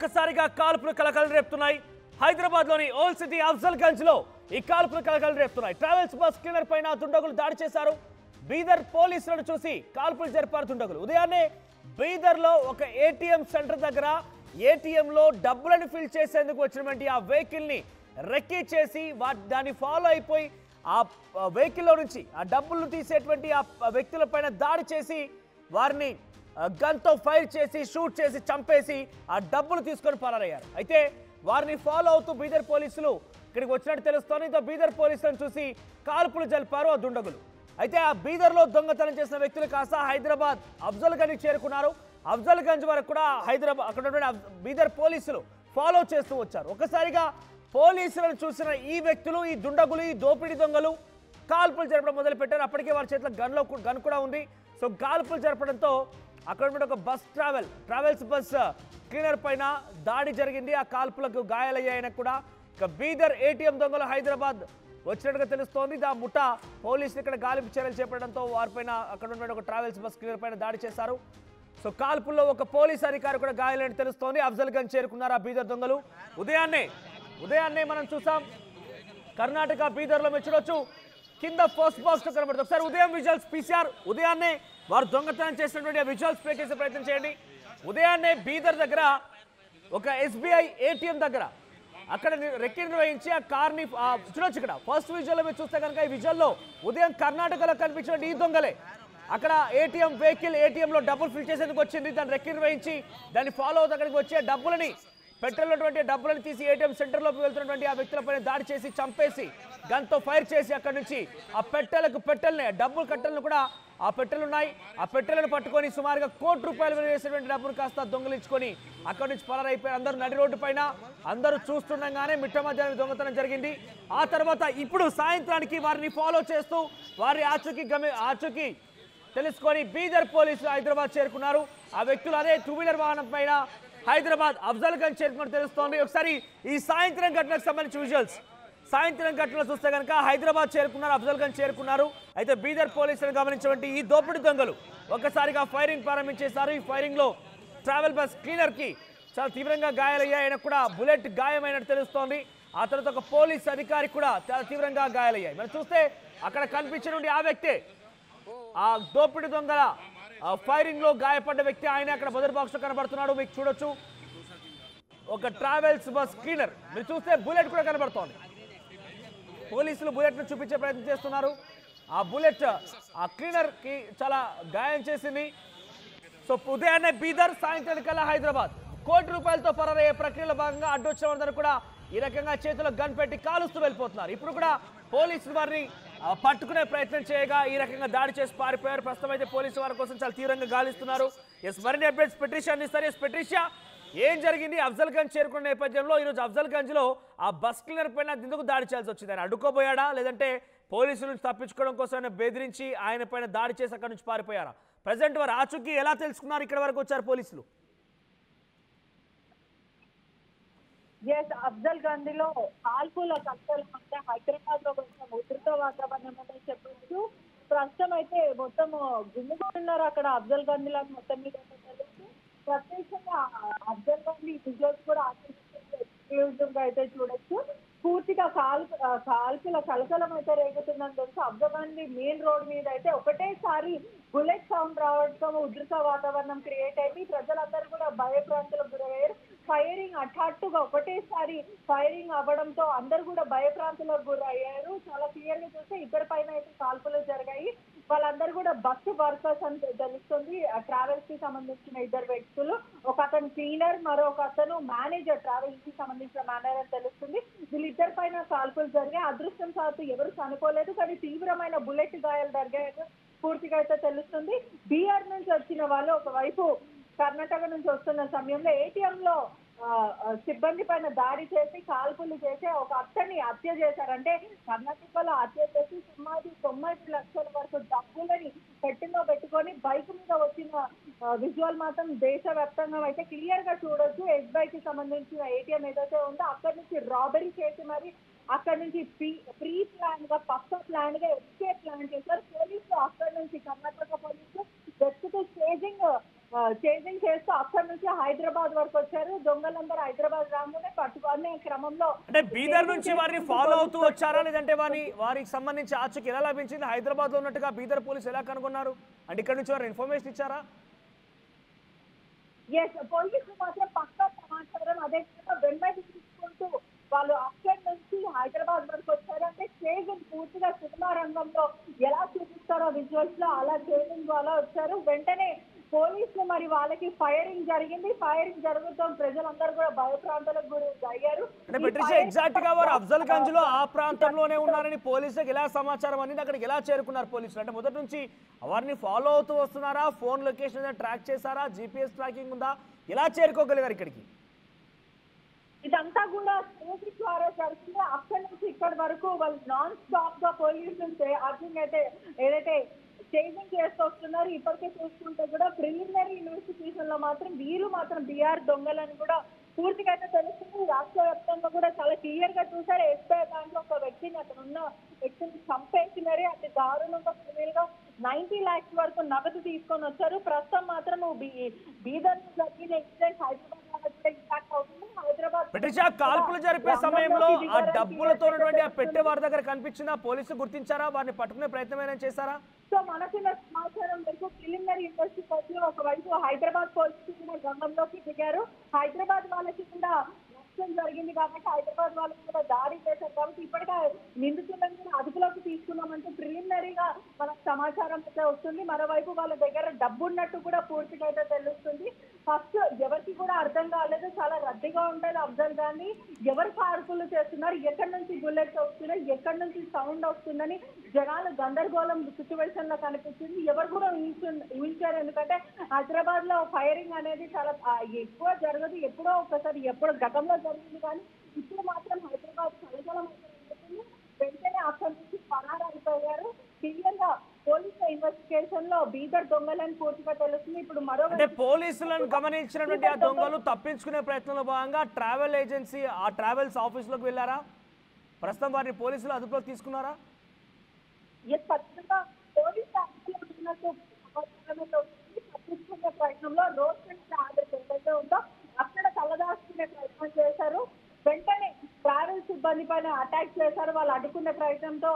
ఒక్కసారిగా కాల్పులు కలకలం రేపుతున్నాయి. హైదరాబాద్ లోని ఓల్డ్ సిటీ అఫ్జల్ గంజ్ లో ఈ కాల్పులు కలకలం రేపుతున్నాయి. ట్రావెల్స్ బస్ క్లీనర్ పైన దుండగులు దాడి చేశారు. బీదర్ పోలీసులను చూసి కాల్పులు జరిపారు దుండగులు. ఉదయాన్నే బీదర్ లో ఒక ఏటీఎం సెంటర్ దగ్గర ఏటీఎం లో డబ్బులను ఫిల్ చేసేందుకు వచ్చినటువంటి ఆ వెహికల్ ని రెక్కీ చేసి దాన్ని ఫాలో అయిపోయి ఆ వెహికల్ లో నుంచి ఆ డబ్బులు తీసేటువంటి ఆ వ్యక్తుల పైన దాడి చేసి వారిని గన్తో ఫైర్ చేసి షూట్ చేసి చంపేసి ఆ డబ్బులు తీసుకొని పరారయ్యారు. అయితే వారిని ఫాలో అవుతూ బీదర్ పోలీసులు ఇక్కడికి వచ్చినట్టు తెలుస్తోంది. ఇంత బీదర్ పోలీసులను చూసి కాల్పులు జరిపారు ఆ దుండగులు. అయితే ఆ బీదర్లో దొంగతనం చేసిన వ్యక్తులు కాస్త హైదరాబాద్ అఫ్జల్ గంజ్ చేరుకున్నారు. అఫ్జల్ గంజ్ వరకు కూడా హైదరాబాద్ అక్కడ బీదర్ పోలీసులు ఫాలో చేస్తూ వచ్చారు. ఒక్కసారిగా పోలీసులను చూసిన ఈ వ్యక్తులు, ఈ దుండగులు, ఈ దోపిడీ దొంగలు కాల్పులు జరపడం మొదలుపెట్టారు. అప్పటికే వారి చేతిలో గన్ కూడా ఉంది. సో కాల్పులు జరపడంతో అక్కడ ఒక ట్రావెల్స్ బస్ క్లీనర్ పైన దాడి జరిగింది. ఆ కాల్పులకు గాయాలయ్యాయని కూడా ఇక బీదర్ ఏటీఎం దొంగలు హైదరాబాద్ వచ్చినట్టుగా తెలుస్తోంది. ఆ ముఠా పోలీసులు ఇక్కడ గాలింపు చర్యలు చేపట్టడంతో వారిపైన అక్కడ ఉన్న ఒక ట్రావెల్స్ బస్ క్లీనర్ పైన దాడి చేశారు. సో కాల్పుల్లో ఒక పోలీస్ అధికారి కూడా గాయాలని తెలుస్తోంది. అఫ్జల్ గంజ్ చేరుకున్నారు ఆ బీదర్ దొంగలు. ఉదయాన్నే మనం చూసాం కర్ణాటక బీదర్లో మీరు చూడొచ్చు కింద పోస్ట్ బాక్స్ కనబడుతుంది. ఒకసారి ఉదయం విజువల్స్ పీసీఆర్ ఉదయాన్నే వారు దొంగతనం చేసినటువంటి ఆ విజువల్స్ ప్లే చేసే ప్రయత్నం చేయండి. ఉదయాన్నే బీదర్ దగ్గర ఒక ఎస్బీఐ ఏటీఎం దగ్గర అక్కడ రెక్కీ నిర్వహించి ఆ కార్ని చూడొచ్చు. ఇక్కడ ఫస్ట్ విజువల్లో మీరు చూస్తే కనుక ఈ విజువల్లో ఉదయం కర్ణాటకలో కనిపించిన ఈ దొంగలే అక్కడ ఏటీఎం వెహికల్ ఏటీఎంలో డబ్బులు ఫిల్ చేసేందుకు వచ్చింది. దాన్ని రెక్కీ నిర్వహించి దాన్ని ఫాలో అవుతూ అక్కడికి వచ్చి ఆ డబ్బులని పెట్రోల్ డబ్బులను తీసి ఏటీఎం సెంటర్లోకి వెళ్తున్నటువంటి ఆ వ్యక్తులపైన దాడి చేసి చంపేసి గన్తో ఫైర్ చేసి అక్కడి నుంచి ఆ పెట్టెల్ని డబ్బులు కట్టెలను కూడా ఆ పెట్టెలు ఉన్నాయి. ఆ పెట్టెలను పట్టుకొని సుమారుగా ₹1 కోటి విలువ చేసేటువంటి డబ్బులు కాస్త దొంగలించుకొని అక్కడి నుంచి పరారైపోయారు. అందరూ నడి రోడ్డు పైన అందరూ చూస్తుండగానే మిట్ట మధ్యాహ్నం దొంగతనం జరిగింది. ఆ తర్వాత ఇప్పుడు సాయంత్రానికి వారిని ఫాలో చేస్తూ వారి ఆచూకీ తెలుసుకొని బీదర్ పోలీసులు హైదరాబాద్ చేరుకున్నారు. ఆ వ్యక్తులు అదే 2 వీలర్ వాహనం పైన హైదరాబాద్ అఫ్జల్ గంజ్ చేరుకున్నట్టు తెలుస్తోంది. ఒకసారి ఈ సాయంత్రం ఘటనకు సంబంధించిన విజువల్స్ సాయంత్రం ఘటనలో చూస్తే కనుక హైదరాబాద్ చేరుకున్నారు, అఫ్జల్ గంజ్ చేరుకున్నారు. అయితే బీదర్ పోలీసులను గమనించినటువంటి ఈ దోపిడీ దొంగలు ఒక్కసారిగా ఫైరింగ్ ప్రారంభించేశారు. ఈ ఫైరింగ్ లో ట్రావెల్ బస్ క్లీనర్ కి చాలా తీవ్రంగా గాయాలయ్యాయని కూడా బుల్లెట్ గాయమైనట్టు తెలుస్తోంది. ఆ తర్వాత ఒక పోలీస్ అధికారి కూడా చాలా తీవ్రంగా గాయాలయ్యాయి. మనం చూస్తే అక్కడ కనిపించినటువంటి ఆ వ్యక్తే ఆ దోపిడీ దొంగల ఫైరింగ్ లో గాయపడ్డ వ్యక్తి. ఆయన అక్కడ మొదటి బాక్స్ లో కనబడుతున్నాడు. మీకు చూడొచ్చు ఒక ట్రావెల్స్ బస్ క్లీనర్. మీరు చూస్తే బుల్లెట్ కూడా కనబడుతోంది. పోలీసులు బుల్లెట్ ను చూపించే ప్రయత్నం చేస్తున్నారు. ఆ బుల్లెట్ ఆ క్లీనర్ కి చాలా గాయం చేసింది. సో ఉదయాన్నే బీదర్, సాయంత్రానికల్లా హైదరాబాద్. ₹1 కోటితో పరారయ్యే ప్రక్రియలో భాగంగా అడ్డొచ్చిన వారందరూ కూడా ఈ రకంగా చేతిలో గన్ పెట్టి కాలుస్తూ వెళ్ళిపోతున్నారు. ఇప్పుడు కూడా పోలీసులు వారిని పట్టుకునే ప్రయత్నం చేయగా ఈ రకంగా దాడి చేసి పారిపోయారు. ప్రస్తుతం అయితే పోలీసు వారి కోసం చాలా తీవ్రంగా గాలిస్తున్నారు. మరిన్ని అప్డేట్స్ పెట్రిషియా అందిస్తారు. పెట్రిషియా, ఏం జరిగింది? అఫ్జల్ గంజ్ చేరుకున్న నేపథ్యంలో ఈరోజు అఫ్జల్ గంజ్ లో ఆ బస్ క్లీనర్ పైన ఎందుకు దాడి చేయాల్సి వచ్చింది? ఆయన అడ్డుకోబోయాడా, లేదంటే పోలీసుల నుంచి తప్పించుకోవడం కోసం బెదిరించి ఆయన పైన దాడి చేసి అక్కడి నుంచి పారిపోయారా? ప్రజెంట్ వారు ఆచూకీ ఎలా తెలుసుకున్నారు? ఇక్కడ వరకు వచ్చారు పోలీసులు. అఫ్జల్ గంజ్ లో కాల్పుల కట్టలు అంటే హైదరాబాద్ లో కొంచెం ఉధృత వాతావరణం అని చెప్పొచ్చు. ప్రస్తుతం అయితే మొత్తం గుమ్మిగూడున్నారు అక్కడ అఫ్జల్ గంజ్ లో మొత్తం మీద. ప్రత్యేకంగా అఫ్జల్ గంజ్ విజువల్స్ కూడా ఎక్స్క్లూజివ్ గా అయితే చూడొచ్చు. పూర్తిగా కాల్పుల కలకలం అయితే రేగుతుందని తెలుసు. అఫ్జల్ గంజ్ మెయిన్ రోడ్ మీద అయితే ఒకటేసారి బుల్లెట్ సౌండ్ రావడంతో ఉధృత వాతావరణం క్రియేట్ అయింది. ప్రజలందరూ కూడా భయభ్రాంతులకు గురయ్యారు. ఫైరింగ్ హఠాత్తుగా ఒకటేసారి ఫైరింగ్ అవ్వడంతో అందరూ కూడా భయభ్రాంతులకు గురయ్యారు. చాలా క్లియర్ గా చూస్తే ఇద్దరి పైన అయితే కాల్పులు జరిగాయి. వాళ్ళందరూ కూడా బస్సు వర్కర్స్ అని తెలుస్తుంది. ట్రావెల్స్ కి సంబంధించిన ఇద్దరు వ్యక్తులు, ఒక అతను క్లీనర్, మరొక అతను మేనేజర్, ట్రావెల్స్ కి సంబంధించిన మేనేజర్ అని తెలుస్తుంది. వీళ్ళిద్దరి పైన కాల్పులు జరిగాయి. అదృష్టం సాత్తు ఎవరు చనిపోలేదు, కానీ తీవ్రమైన బుల్లెట్ గాయాలు జరిగాయని పూర్తిగా అయితే తెలుస్తుంది. బీహార్ నుంచి వచ్చిన వాళ్ళు ఒకవైపు కర్ణాటక నుంచి వస్తున్న సమయంలో ఏటీఎం లో సిబ్బంది పైన దాడి చేసి కాల్పులు చేసి ఒక అతన్ని హత్య చేశారంటే కర్ణాటకలో హత్య చేసి సుమారు 90 లక్షల వరకు డబ్బులని పెట్టిలో పెట్టుకొని బైక్ మీద వచ్చిన విజువల్ మాత్రం దేశవ్యాప్తంగా అయితే క్లియర్ గా చూడొచ్చు. ఎస్బీఐకి సంబంధించిన ఏటీఎం ఏదైతే ఉందో అక్కడి నుంచి రాబరీ చేసి మరి అక్కడి నుంచి ప్రీ ప్లాన్ గా పక్క ప్లాన్ గా ఎస్కేప్ ప్లాన్ చేశారు పోలీసులు. అక్కడి నుంచి కర్ణాటక పోలీసులు వెతుకుతూ స్టేజింగ్ చేజింగ్ చేస్తూ అక్కడి నుంచి హైదరాబాద్ వరకు వచ్చారు. దొంగలందరూ హైదరాబాద్ రాగానే పట్టుకునే క్రమంలో అంటే బీదర్ నుంచి వారిని ఫాలో అవుతూ వచ్చారా, లేదంటే వారికి సంబంధించి ఆచూకీ ఎలా లభించింది? హైదరాబాద్ లో ఉన్నట్టుగా బీదర్ పోలీసు ఎలా కనుగొన్నారు? అంటే ఇక్కడ నుంచి వారు ఇన్ఫర్మేషన్ ఇచ్చారా? ఎస్, పోలీసులు మాత్రం పక్కా సమాచారం అదే వెంబడి తీసుకుంటూ వాళ్ళు అక్కడి నుంచి హైదరాబాద్ వరకు వచ్చారు. అంటే చేజింగ్ పూర్తిగా సినిమా రంగంలో ఎలా చూపిస్తారో విజువల్స్ లో అలా చేజింగ్ ద్వారా వచ్చారు. వెంటనే పోలీసులు మరి వాళ్ళకి ఫైరింగ్ జరిగింది. ఫైరింగ్ జరుగుతూ ప్రజలందరూ కూడా భయప్రాంతాలకు గురి అయ్యారు. అంటే పెట్రిషా, ఎగ్జాక్ట్ గా వారు అఫ్జల్ గంజ్ లో ఆ ప్రాంతంలోనే ఉన్నారని పోలీసులకు ఎలా సమాచారం అందింది? అక్కడికి ఎలా చేరుకున్నారు పోలీసులు? అంటే మొదటి నుంచి వారిని ఫాలో అవుతూ వస్తున్నారా? ఫోన్ లొకేషన్ ట్రాక్ చేశారా? జీపీఎస్ ట్రాకింగ్ ఉందా? ఎలా చేరుకోగలిగారు ఇక్కడికి? ఇదంతా కూడా పోలీస్ ద్వారా జరుగుతుంది. అక్కడి నుంచి ఇక్కడి వరకు వాళ్ళు నాన్ స్టాప్ గా పోలీసులు అర్థం అయితే ఏదైతే చేజింగ్ చేస్తూ వస్తున్నారు. ఇప్పటికే చూసుకుంటే కూడా ప్రిలిమినరీ ఇన్వెస్టిగేషన్ లో మాత్రం వీరు మాత్రం బీఆర్ దొంగలని కూడా పూర్తిగా అయితే తెలుస్తుంది. రాష్ట్ర వ్యాప్తంగా కూడా చాలా క్లియర్ గా చూసారు. ఎస్బీఐ బ్యాంక్ లో ఒక వ్యక్తిని అక్కడ ఉన్న వ్యక్తిని చంపేసి మరి అతి దారుణంగా క్రిమినల్ గా 90 lakhs వరకు నగదు తీసుకొని వచ్చారు. ప్రస్తుతం మాత్రం బీదర్ జరిగిన ఇన్సిడెంట్ హైదరాబాద్ కూడా ఇంపాక్ట్ అవుతుంది. హైదరాబాద్ పెట్రిషా, కాల్పులు జరిపే సమయంలో ఆ డబ్బులతో ఉన్నటువంటి ఆ పెట్టే వారి దగ్గర కనిపించిందా? పోలీసులు గుర్తించారా? వారిని పట్టుకునే ప్రయత్నం ఏమైనా చేశారా? సో మనకున్న సమాచారం వరకు ప్రిలిమినరీ ఇన్వెస్టిగేషన్ ఒకవైపు హైదరాబాద్ పోలీసులు కూడా రంగంలోకి దిగారు. హైదరాబాద్ వాళ్ళకి కూడా నష్టం జరిగింది కాబట్టి హైదరాబాద్ వాళ్ళకి కూడా దాడి చేశారు కాబట్టి ఇప్పటికే నిందితులను కూడా అదుపులోకి తీసుకున్నామంటే ప్రిలిమినరీగా మనకు సమాచారం అయితే వస్తుంది. మరోవైపు వాళ్ళ దగ్గర డబ్బు ఉన్నట్టు కూడా పూర్తిగా అయితే తెలుస్తుంది. ఫస్ట్ ఎవరికి కూడా అర్థం కాలేదు. చాలా రద్దీగా ఉంటుంది అఫ్జల్ గాని ఎవరు కాల్పులు చేస్తున్నారు, ఎక్కడి నుంచి బుల్లెట్స్ వస్తున్నాయి, ఎక్కడి నుంచి సౌండ్ వస్తుందని జనాలు గందరగోళం సిచ్యువేషన్ లో కనిపిస్తుంది. ఎవరు కూడా ఊహించారు. ఎందుకంటే హైదరాబాద్ లో ఫైరింగ్ అనేది చాలా ఎక్కువ జరగదు. ఎప్పుడో ఒకసారి ఎప్పుడో గతంలో జరిగింది కానీ ఇప్పుడు మాత్రం హైదరాబాద్ కలకలం ఉంటుంది. వెంటనే అక్కడి నుంచి పరారైపోయారు. క్లియర్ గా పోలీసుల ఇన్వెస్టిగేషన్ లో బీదర్ దొంగలని పూర్తిగా తెలుస్తుంది. ఇప్పుడు అంటే పోలీసులను గమనించినటువంటి ఆ దొంగలు తప్పించుకునే ప్రయత్నంలో భాగంగా ట్రావెల్ ఏజెన్సీ ఆ ట్రావెల్స్ ఆఫీస్ లోకి వెళ్ళారా? ప్రస్తుతం వారిని పోలీసులు అదుపులోకి తీసుకున్నారా? ఖచ్చితంగా పోలీసు తప్పించుకునే ప్రయత్నంలో రోడ్ ఏదైతే ఉందో అక్కడ తలదాచుకునే ప్రయత్నం చేశారు. వెంటనే ట్రావెల్ సిబ్బంది పైన అటాక్ చేశారు. వాళ్ళు అడ్డుకునే ప్రయత్నంతో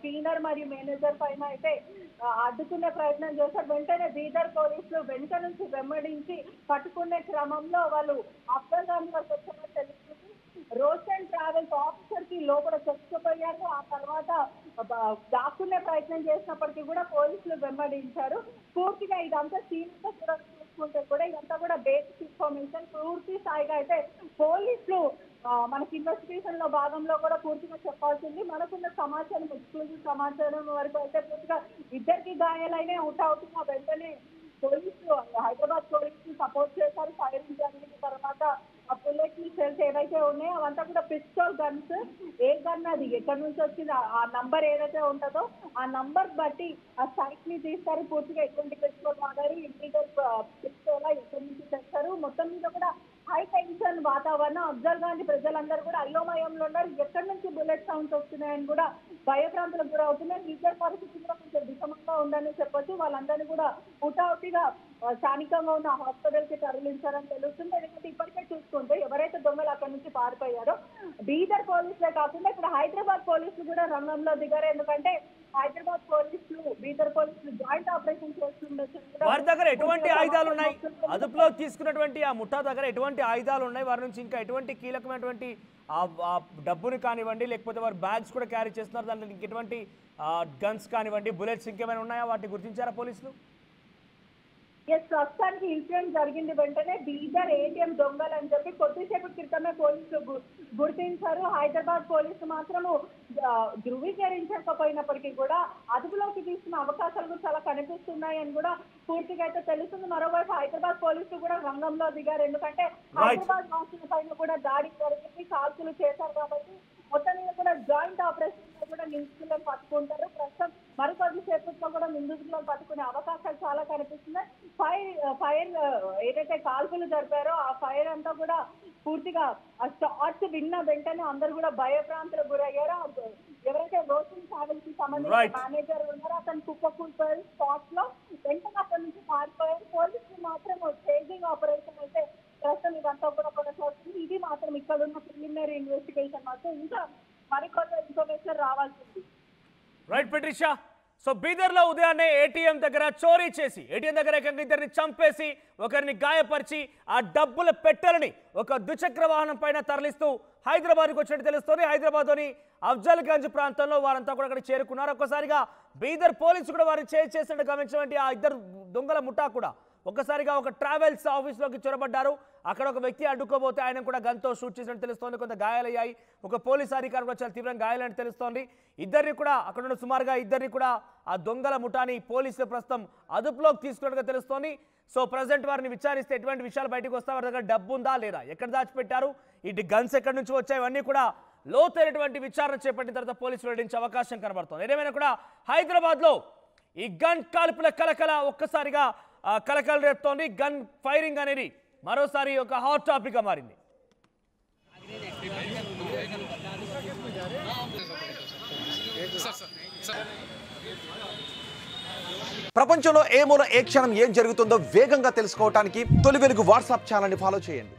క్లీనర్ మరియు మేనేజర్ పైన అయితే అడ్డుకునే ప్రయత్నం చేశారు. వెంటనే బీదర్ పోలీసులు వెనుక నుంచి వెంబడించి పట్టుకునే క్రమంలో వాళ్ళు అఫ్జల్ గాంధీ వరకు వచ్చారని తెలుస్తుంది. రోషన్ ట్రావెల్స్ ఆఫీసర్ కి లోపల చచ్చిపోయారు. ఆ తర్వాత దాక్కునే ప్రయత్నం చేసినప్పటికీ కూడా పోలీసులు వెంబడించారు. పూర్తిగా ఇదంతా సీన్తో కూడా చూసుకుంటే కూడా ఇదంతా కూడా బేసిక్ ఇన్ఫర్మేషన్. పూర్తి స్థాయిగా అయితే పోలీసులు మనకి ఇన్వెస్టిగేషన్ లో భాగంలో కూడా పూర్తిగా చెప్పాల్సింది. మనకున్న సమాచారం ఎక్స్క్లూజివ్ సమాచారం వరకు అయితే పూర్తిగా ఇద్దరికి గాయాలైనా అవుతున్నా వెంటనే పోలీసులు హైదరాబాద్ పోలీసులు సపోర్ట్ చేశారు. ఫైరింగ్ జరిగిన తర్వాత ఆ బుల్లెట్ సెల్స్ ఏవైతే ఉన్నాయో అవంతా కూడా పిస్టల్ గన్స్. ఏ గన్ అది ఎక్కడి నుంచి వచ్చింది ఆ నంబర్ ఏదైతే ఉంటుందో ఆ నంబర్ బట్టి ఆ సైట్ ని తీస్తారు. పూర్తిగా ఎటువంటి పిస్టల్ వాడారు, ఇల్లీగల్ పిస్టల్ ఎక్కడి నుంచి తెస్తారు. మొత్తం మీద కూడా హై టెన్షన్ వాతావరణం. అఫ్జల్ గాంధీ ప్రజలందరూ కూడా అయోమయంలో ఉన్నారు. ఎక్కడి నుంచి బుల్లెట్ సౌండ్స్ వస్తున్నాయని కూడా భయభ్రాంతులకు గురి అవుతున్నారు. నిజర్ పరిస్థితి కూడా కొంచెం విషమంగా ఉందని చెప్పొచ్చు. వాళ్ళందరినీ కూడా హుటాహుటిగా స్థానికంగా ఉన్న హాస్పిటల్ కి తరలించారని తెలుస్తుంది. ఎందుకంటే ఇప్పటికే చూసుకుంటే ఎవరైతే దొంగలు అక్కడి నుంచి పారిపోయారో బీదర్ పోలీసులే కాకుండా ఇప్పుడు హైదరాబాద్ పోలీసులు కూడా రంగంలో దిగారు. ఎందుకంటే హైదరాబాద్ పోలీసులు బీదర్ పోలీసులు జాయింట్ ఆపరేషన్ చేస్తుండొచ్చు. వారి దగ్గర ఎటువంటి ఆయుధాలు ఉన్నాయి? అదుపులో తీసుకున్నటువంటి ఆ ముఠా దగ్గర ఎటువంటి ఆయుధాలు ఉన్నాయి? వారి నుంచి ఇంకా ఎటువంటి కీలకమైనటువంటి ఆ డబ్బుని కానివ్వండి, లేకపోతే వారు బ్యాగ్స్ కూడా క్యారీ చేస్తున్నారు, దాంట్లో ఇంకెటువంటి గన్స్ కానివ్వండి, బుల్లెట్స్ ఇంకేమైనా ఉన్నాయా? వాటిని గుర్తించారా పోలీసులు? ప్రస్తుతానికి ఇన్సిడెంట్ జరిగింది వెంటనే బీదర్ ఏటీఎం దొంగలు అని చెప్పి కొద్దిసేపు క్రితమే పోలీసులు గుర్తించారు. హైదరాబాద్ పోలీసులు మాత్రము ధృవీకరించకపోయినప్పటికీ కూడా అదుపులోకి తీసుకున్న అవకాశాలు కూడా చాలా కనిపిస్తున్నాయి అని కూడా పూర్తిగా అయితే తెలుస్తుంది. మరోవైపు హైదరాబాద్ పోలీసులు కూడా రంగంలో దిగారు. ఎందుకంటే హైదరాబాద్ వాసుల పైన కూడా దాడి జరిగింది, కాల్పులు చేశారు కాబట్టి మొత్తం మీద కూడా జాయింట్ ఆపరేషన్ కూడా నిందితులను పట్టుకుంటారు. ప్రస్తుతం మరికొద్ది సేపట్లో కూడా నిందితులను పట్టుకునే అవకాశాలు చాలా కనిపిస్తున్నాయి. ఫైర్ ఏదైతే కాల్పులు జరిపారో ఆ ఫైర్ అంతా కూడా పూర్తిగా ఆ షాట్స్ విన్న వెంటనే అందరూ కూడా భయభ్రాంతులకు గురయ్యారు. ఎవరైతే రోషన్ ట్రావెల్స్ కి సంబంధించిన మేనేజర్ ఉన్నారో అతను కుప్పకూలిపోయారు స్పాట్ లో. వెంటనే అక్కడి నుంచి మారిపోయారు. పోలీసులు మాత్రం చేజింగ్ ఆపరేషన్ అయితే ప్రస్తుతం ఇదంతా కూడా కొనసాగుతుంది. ఇది మాత్రం ఇక్కడ ఉన్న ప్రిలిమినరీ ఇన్వెస్టిగేషన్ మాత్రం ఇంకా మరికొన్ని ఇన్ఫర్మేషన్ రావాల్సింది. రైట్ పెట్రిషా. సో బీదర్లో ఉదయాన్నే ఏటీఎం దగ్గర చోరీ చేసి ఏటీఎం దగ్గర ఇద్దరిని చంపేసి ఒకరిని గాయపరిచి ఆ డబ్బుల పెట్టెలని ఒక ద్విచక్ర వాహనం పైన తరలిస్తూ హైదరాబాద్కి వచ్చినట్టు తెలుస్తోంది. హైదరాబాద్లోని అఫ్జల్గంజ్ ప్రాంతంలో వారంతా కూడా అక్కడ చేరుకున్నారు. ఒక్కసారిగా బీదర్ పోలీసు కూడా వారిని చేసినట్టు గమనించినటువంటి ఆ ఇద్దరు దొంగల ముఠా కూడా ఒక్కసారిగా ఒక ట్రావెల్స్ ఆఫీస్లోకి చొరబడ్డారు. అక్కడ ఒక వ్యక్తి అడ్డుకోబోతే ఆయన కూడా గన్తో షూట్ చేసినట్టు తెలుస్తోంది. కొంత గాయాలయ్యాయి. ఒక పోలీస్ అధికారి కూడా చాలా తీవ్రంగా గాయాలని తెలుస్తోంది. ఇద్దరిని కూడా అక్కడ సుమారుగా ఇద్దరిని కూడా ఆ దొంగల ముఠాని పోలీసులు ప్రస్తుతం అదుపులోకి తీసుకున్నట్టుగా తెలుస్తోంది. సో ప్రజెంట్ వారిని విచారిస్తే ఎటువంటి విషయాలు బయటకు వస్తా, వారి దగ్గర డబ్బు ఉందా లేదా, ఎక్కడ దాచిపెట్టారు, ఇటు గన్స్ ఎక్కడి నుంచి వచ్చాయి, ఇవన్నీ కూడా లోతైనటువంటి విచారణ చేపట్టిన తర్వాత పోలీసులు వెల్లడించే అవకాశం కనబడుతోంది. ఏదేమైనా కూడా హైదరాబాద్లో ఈ గన్ కాల్పుల కలకల ఒక్కసారిగా కలకలు రేపుతోంది. గన్ ఫైరింగ్ అనేది మరోసారి ఒక హాట్ టాపిక్ గా మారింది. ప్రపంచంలో ఏ మూల ఏ క్షణం ఏం జరుగుతుందో వేగంగా తెలుసుకోవడానికి తొలి వెలుగు వాట్సాప్ ఛానల్ని ఫాలో చేయండి.